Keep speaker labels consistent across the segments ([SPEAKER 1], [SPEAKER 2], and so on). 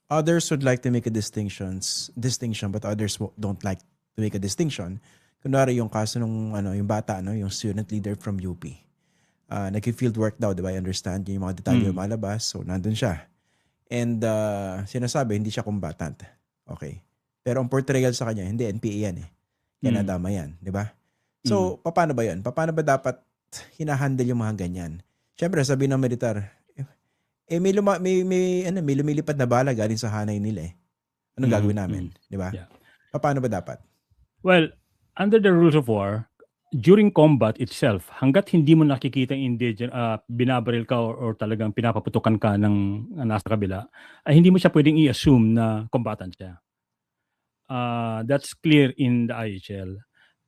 [SPEAKER 1] others would like to make a distinction, but others don't like to make a distinction. Kunwari yung kaso nung yung bata, yung student leader from UP. Nag-field work daw, di ba? I understand yung mga detalye malabas. So, nandun siya. And sinasabi, hindi siya combatant. Okay. Pero ang portrayal sa kanya, hindi, NPA yan eh. Kaya nadama yan, di ba? So, paano ba yun? Paano ba dapat hinahandle yung mga ganyan? Siyempre, sabi ng militar, may lumilipad na bala galing sa hanay nila eh. Anong gagawin namin? Di ba?
[SPEAKER 2] Yeah.
[SPEAKER 1] Paano ba dapat?
[SPEAKER 2] Well, under the rules of war, during combat itself, hanggat hindi mo nakikita binabaril ka or talagang pinapaputukan ka ng nasa kabila, ay hindi mo siya pwedeng i-assume na combatant siya. That's clear in the IHL.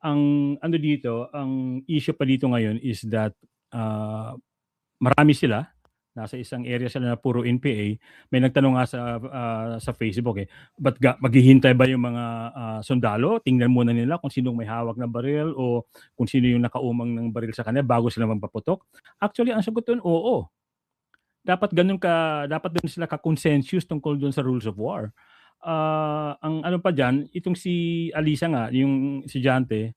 [SPEAKER 2] Ang issue pa dito ngayon is that marami sila. Nasa isang area sila na puro NPA. May nagtanong nga sa Facebook ba't maghihintay ba yung mga sundalo? Tingnan muna nila kung sinong may hawak na baril o kung sino yung nakaumang ng baril sa kanila bago sila magpaputok. Actually, ang sagot doon, oo. Dapat doon sila ka-consensus tungkol doon sa rules of war. Ang ano pa dyan, itong si Alisa nga, yung estudyante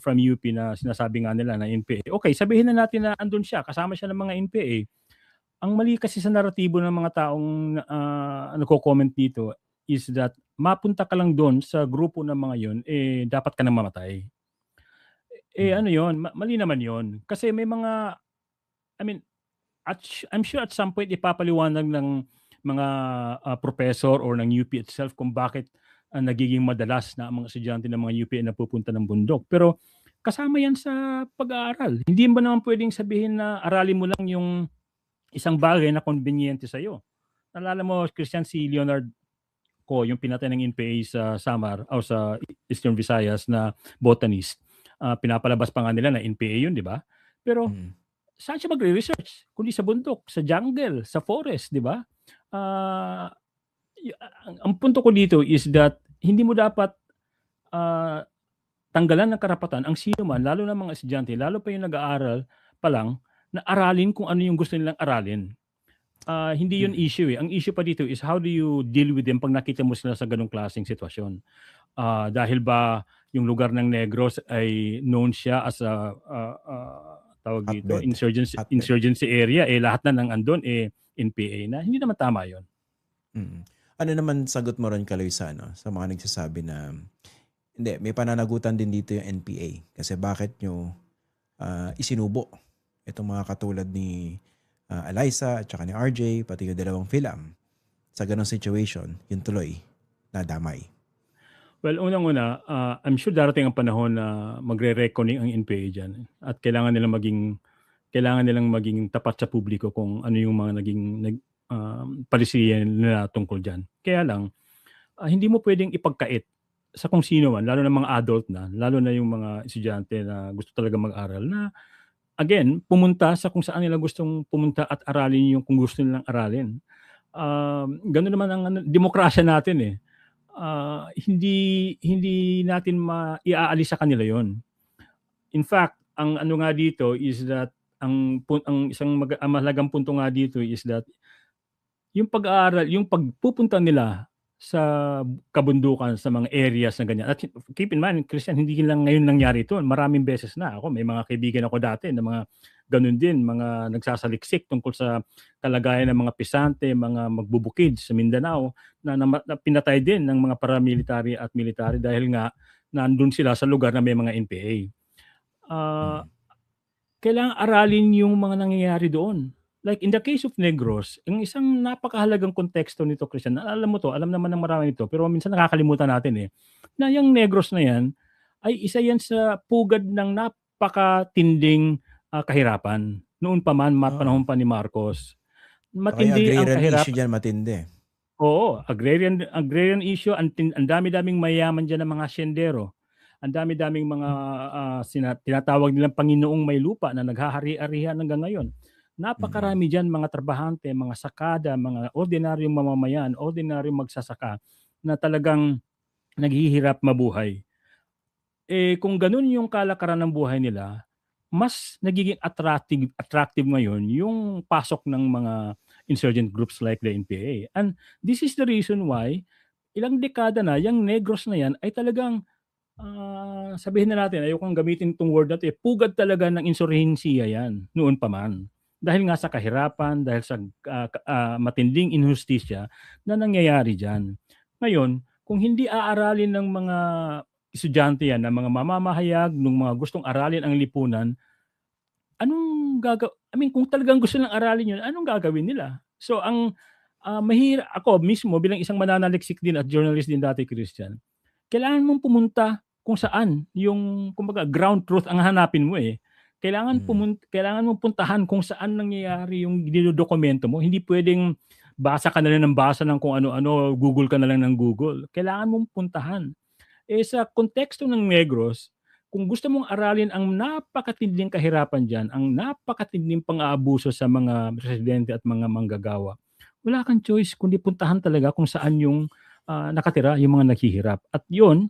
[SPEAKER 2] from UP na sinasabi nga nila na NPA. Okay, sabihin na natin na andun siya, kasama siya ng mga NPA. Ang mali kasi sa naratibo ng mga taong nagko-comment dito is that mapunta ka lang doon sa grupo ng mga yon, dapat ka nang mamatay. Ano yon? Mali naman yon. Kasi may mga, I'm sure at some point ipapaliwanag ng mga professor or ng UP itself kung bakit nagiging madalas na ang mga estudyante ng mga UP na pupunta ng bundok. Pero kasama yan sa pag-aaral. Hindi mo naman pwedeng sabihin na aralin mo lang yung isang bagay na conveniente sa'yo. Nalala mo, Christian, si Leonard Ko, yung pinatay ng NPA sa Samar o sa Eastern Visayas na botanist. Pinapalabas pa nga nila na NPA yun, di ba? Pero saan siya magre-research? Kundi sa bundok, sa jungle, sa forest, di ba? Ang punto ko dito is that hindi mo dapat tanggalan ng karapatan ang sino man, lalo na mga estudyante, lalo pa yung nag-aaral pa lang, na aralin kung ano yung gusto nilang aralin. Hindi yun issue eh. Ang issue pa dito is how do you deal with them pag nakita mo sila sa ganung klaseng sitwasyon. Dahil ba yung lugar ng Negros ay known siya as a tawag dito, insurgency area, lahat na ng andon NPA na. Hindi naman tama yun.
[SPEAKER 1] Ano naman sagot mo ron, Kaloy, sa mga nagsasabi na hindi, may pananagutan din dito yung NPA kasi bakit nyo isinubo itong mga katulad ni Alisa at saka ni RJ, pati yung dalawang film sa ganong situation, yung tuloy nadamay.
[SPEAKER 2] Well, unang-una, I'm sure darating ang panahon na magre-reckoning ang NPA dyan at kailangan nilang maging tapat sa publiko kung ano yung mga naging palisiyan nila tungkol dyan. Kaya lang, hindi mo pwedeng ipagkait sa kung sino man, lalo na mga adult na, lalo na yung mga estudyante na gusto talaga mag-aral na, again, pumunta sa kung saan nila gustong pumunta at aralin yung kung gusto nilang aralin. Ganun naman ang demokrasya natin eh. Hindi natin iaalis sa kanila yon. In fact, ang ano nga dito is that ang isang mahalagang punto nga dito is that yung pag-aaral, yung pagpupunta nila sa kabundukan, sa mga areas na ganyan. At keep in mind, Christian, hindi lang ngayon nangyari ito. Maraming beses na ako. May mga kaibigan ako dati na mga ganun din, mga nagsasaliksik tungkol sa kalagayan ng mga pisante, mga magbubukid sa Mindanao na pinatay din ng mga paramilitary at military dahil nga nandun sila sa lugar na may mga NPA. Kailangan aralin yung mga nangyayari doon. Like in the case of Negros, ang isang napakahalagang konteksto nito, Christian, alam mo to, alam naman ng marami ito, pero minsan nakakalimutan natin na yung Negros na yan ay isa yan sa pugad ng napakatinding kahirapan. Noon pa man, panahon pa ni Marcos.
[SPEAKER 1] Matindi ang kahirapan. Issue dyan, matindi.
[SPEAKER 2] Oo, agrarian issue, ang dami-daming mayaman dyan ng mga asyendero. Ang dami-daming mga tinatawag nilang Panginoong may lupa na naghahari-arihan hanggang ngayon. Napakarami dyan mga trabahante, mga sakada, mga ordinaryong mamamayan, ordinaryong magsasaka na talagang naghihirap mabuhay. Kung ganun yung kalakaran ng buhay nila, mas nagiging attractive ngayon yung pasok ng mga insurgent groups like the NPA. And this is the reason why ilang dekada na yung Negros na yan ay talagang sabihin na natin, ayokong gamitin itong word na ito, pugad talaga ng insurhensiya yan noon pa man. Dahil nga sa kahirapan, dahil sa matinding injustisya na nangyayari dyan. Ngayon, kung hindi aaralin ng mga estudyante yan, ng mga mamamahayag, ng mga gustong aralin ang lipunan, kung talagang gusto ng aralin yun, anong gagawin nila? So ang ako mismo bilang isang mananaliksik din at journalist din dati, Christian, kailangan mong pumunta kung saan yung kumbaga ground truth ang hanapin mo eh. Kailangan mong puntahan kung saan nangyayari yung dinodokumento mo. Hindi pwedeng basa ka na lang ng basa ng kung ano-ano, Google ka na lang ng Google. Kailangan mong puntahan. Sa konteksto ng Negros, kung gusto mong aralin ang napakatinding kahirapan dyan, ang napakatinding pang-aabuso sa mga residente at mga manggagawa, wala kang choice kundi puntahan talaga kung saan yung nakatira, yung mga naghihirap. At yun,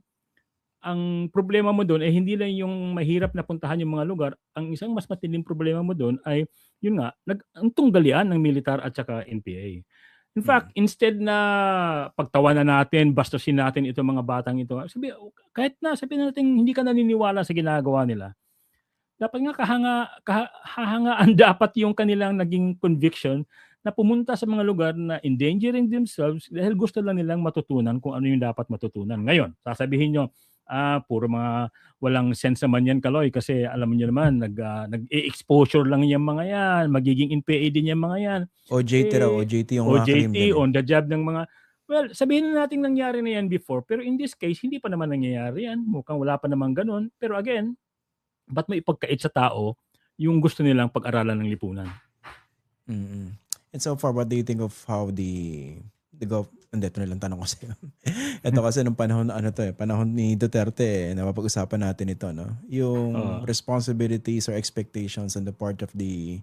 [SPEAKER 2] ang problema mo doon ay hindi lang yung mahirap na puntahan yung mga lugar. Ang isang mas matinding problema mo doon ay, yun nga, ang tunggalian ng militar at saka NPA. In fact, instead na pagtawanan natin, bastusin natin itong mga batang ito, kahit na sabihin natin hindi ka naniniwala sa ginagawa nila, dapat nga kahangaan dapat yung kanilang naging conviction na pumunta sa mga lugar na endangering themselves dahil gusto lang nilang matutunan kung ano yung dapat matutunan. Ngayon, sasabihin nyo, puro mga walang sense naman yan, Kaloy, kasi alam niyo naman, nag-exposure lang yung mga yan, magiging NPA din yung mga yan.
[SPEAKER 1] OJT raw, OJT yung mga
[SPEAKER 2] OJT,
[SPEAKER 1] claim
[SPEAKER 2] on the job ng mga, well, sabihin na natin nangyari na yan before, pero in this case, hindi pa naman nangyayari yan. Mukhang wala pa naman ganun. Pero again, ba't may ipagkait sa tao yung gusto nilang pag-aralan ng lipunan?
[SPEAKER 1] And so far, what do you think of how hindi, ito na lang tanong ko sa'yo. Ito kasi nung panahon ni Duterte, napapag-usapan natin ito, no? Yung responsibilities or expectations on the part of the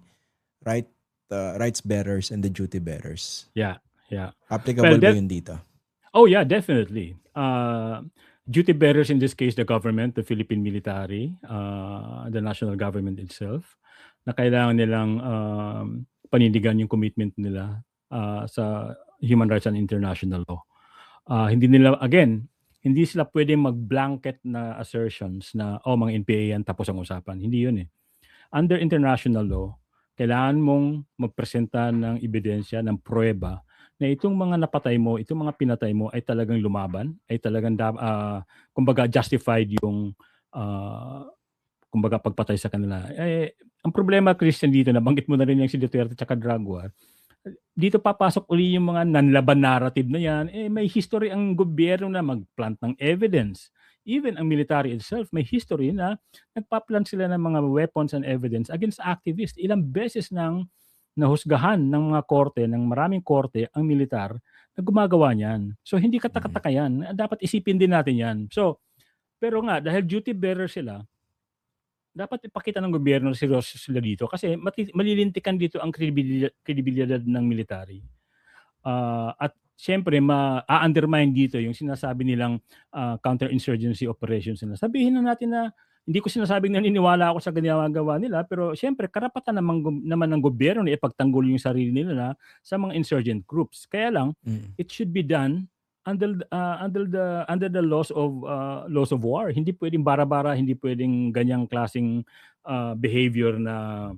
[SPEAKER 1] rights bearers and the duty bearers.
[SPEAKER 2] Yeah.
[SPEAKER 1] Applicable ba yun dito?
[SPEAKER 2] Oh yeah, definitely. Duty bearers in this case, the government, the Philippine military, the national government itself, na kailangan nilang panindigan yung commitment nila sa human rights and international law. Hindi sila pwedeng mag-blanket na assertions na mga NPA yan tapos ang usapan. Hindi yun eh. Under international law, kailangan mong magpresenta ng ebidensya, ng pruweba na itong mga napatay mo, itong mga pinatay mo ay talagang lumaban, ay talagang kumbaga justified yung kumbaga pagpatay sa kanila. Ang problema, Christian, dito, nabanggit mo na rin yung si Duterte at drug war, dito papasok uli yung mga nanlaban narrative na yan. May history ang gobyerno na mag-plant ng evidence. Even ang military itself, may history na nagpa-plant sila ng mga weapons and evidence against activists. Ilang beses nang nahusgahan ng mga korte, ng maraming korte, ang militar na gumagawa niyan. So hindi katakataka yan. Dapat isipin din natin yan. So, pero nga, dahil duty bearer sila, dapat ipakita ng gobyerno na seryoso sila dito kasi malilintikan dito ang kredibilidad ng military. At siyempre, ma-undermine dito yung sinasabi nilang counterinsurgency operations nila. Sabihin na natin na hindi ko sinasabing naniniwala ako sa ginagawa nila, pero siyempre, karapatan naman ng gobyerno na ipagtanggol yung sarili nila sa mga insurgent groups. Kaya lang, it should be done under the laws of war. Hindi pwedeng bara-bara, hindi pwedeng ganyang klaseng behavior na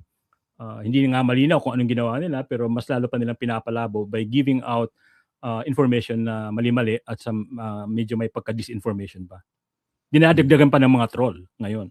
[SPEAKER 2] hindi nga malinaw kung anong ginawa nila, pero mas lalo pa nilang pinapalabo by giving out information na mali-mali at medyo may pagka-disinformation pa. Dinadagdagan pa ng mga troll ngayon.